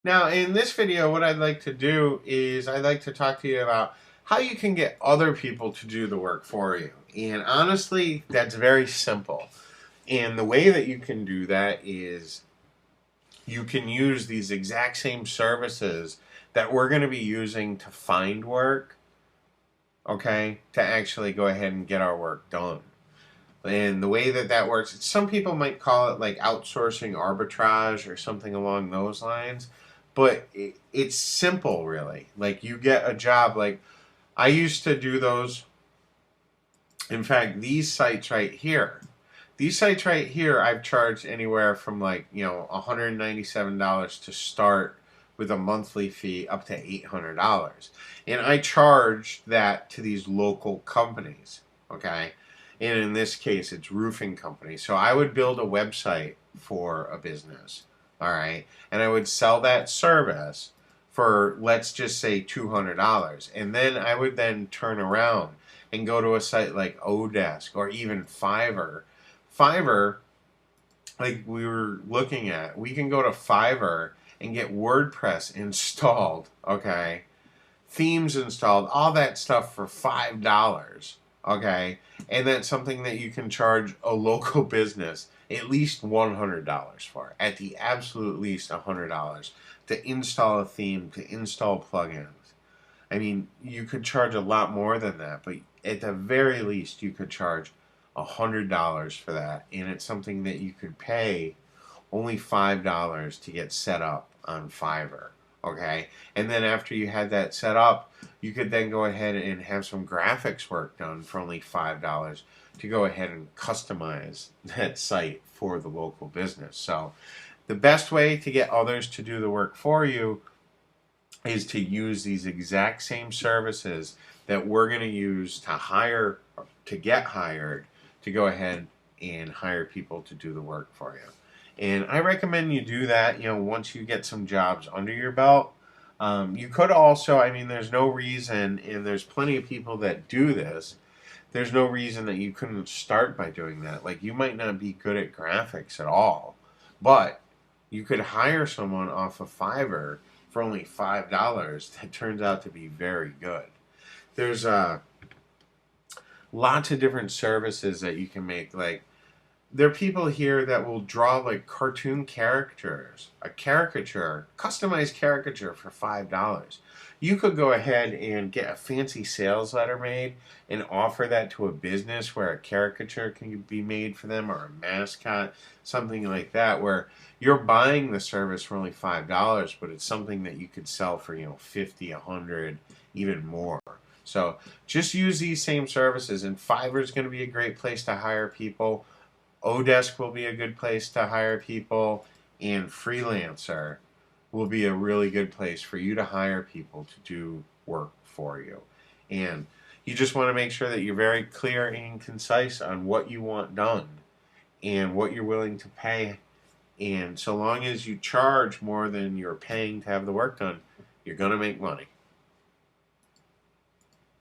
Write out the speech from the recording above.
Now, in this video, what I'd like to do is I'd like to talk to you about how you can get other people to do the work for you. And honestly, that's very simple. And the way that you can do that is you can use these exact same services that we're going to be using to find work, okay, to actually go ahead and get our work done. And the way that that works, some people might call it like outsourcing arbitrage or something along those lines. But it's simple, really. Like you get a job. Like I used to do those. In fact, these sites right here, I've charged anywhere from like, $197 to start with a monthly fee up to $800. And I charge that to these local companies, okay? And in this case, it's roofing companies. So I would build a website for a business, all right? And I would sell that service for, let's just say, $200. And then I would then turn around and go to a site like Odesk or even Fiverr. Fiverr, like we were looking at, we can go to Fiverr and get WordPress installed, okay? Themes installed, all that stuff for $5, okay? And that's something that you can charge a local business at least $100 for, at the absolute least $100 to install a theme, to install plugins. I mean, you could charge a lot more than that, but at the very least you could charge $100 for that, and it's something that you could pay only $5 to get set up on Fiverr, okay? And then after you had that set up, you could then go ahead and have some graphics work done for only $5 to go ahead and customize that site for the local business. So the best way to get others to do the work for you is to use these exact same services that we're going to use to get hired, to go ahead and hire people to do the work for you. And I recommend you do that, once you get some jobs under your belt. You could also, there's no reason, and there's plenty of people that do this, there's no reason that you couldn't start by doing that. Like, you might not be good at graphics at all, but you could hire someone off of Fiverr for only $5 that turns out to be very good. There's lots of different services that you can make. Like, there are people here that will draw like cartoon characters, a caricature, customized caricature for $5. You could go ahead and get a fancy sales letter made and offer that to a business where a caricature can be made for them, or a mascot, something like that, where you're buying the service for only $5, but it's something that you could sell for, 50, 100, even more. So just use these same services, and Fiverr is going to be a great place to hire people. Odesk will be a good place to hire people, and Freelancer will be a really good place for you to hire people to do work for you. And you just want to make sure that you're very clear and concise on what you want done and what you're willing to pay. And so long as you charge more than you're paying to have the work done, you're going to make money.